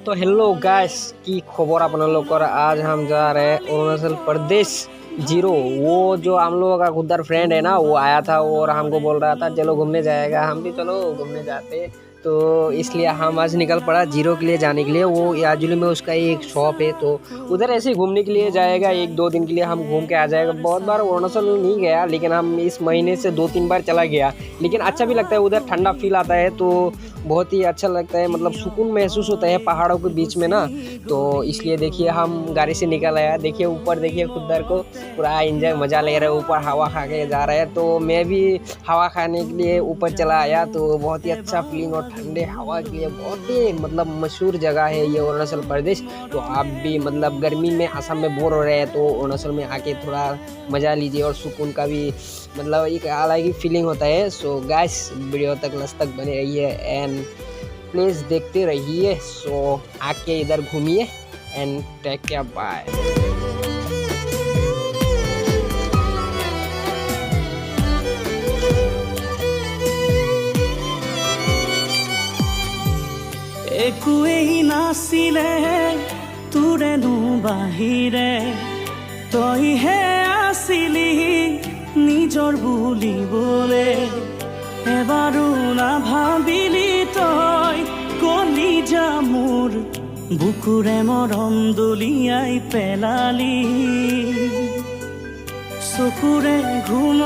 तो hello guys की खबर आप लोग और आज हम जा रहे हैं अरुणाचल प्रदेश जीरो। वो जो हम लोगों का खुदर फ्रेंड है ना, वो आया था और हमको बोल रहा था चलो घूमने जाएगा, हम भी चलो घूमने जाते। तो इसलिए हम आज निकल पड़ा जीरो के लिए जाने के लिए। वो याजुली में उसका एक शॉप है, तो उधर ऐसे ही घूमने के लिए जाएगा। 1-2 दिन के लिए हम घूम के आ जाएगा। बहुत बार अरुणाचल नहीं गया, लेकिन हम इस महीने से 2-3 बार चला गया। लेकिन अच्छा भी लगता है, उधर ठंडा फील आता है तो बहुत ही अच्छा लगता है, मतलब सुकून महसूस होता है पहाड़ों के बीच में ना। तो इसलिए देखिए हम गाड़ी से निकल आया, देखिए ऊपर देखिए खुदर को पूरा एंजॉय मज़ा ले रहे हैं, ऊपर हवा खा के जा रहे हैं। तो मैं भी हवा खाने के लिए ऊपर चला आया, तो बहुत ही अच्छा फीलिंग और ठंडे हवा के लिए बहुत ही मतलब मशहूर जगह है ये अरुणाचल प्रदेश। तो आप भी मतलब गर्मी में असम में बोर हो रहे हैं तो अरुणाचल में आके थोड़ा मज़ा लीजिए और सुकून का भी मतलब एक अलग ही फीलिंग होता है। सो गाइस वीडियो तक लास्ट तक बने रहिए एंड प्लीज़ देखते रहिए। सो आके इधर घूमिए एंड टेक केयर, बाय। একোৱেই নাছিলে তোৰেনো বাহিৰে, তইহে আছিলি নিজৰ বুলিবলে। এবাৰো নাভাবিলি তই কলিজা মোৰ বুকুৰে মৰম দলিয়াই পেলালি, চকুৰে ঘুম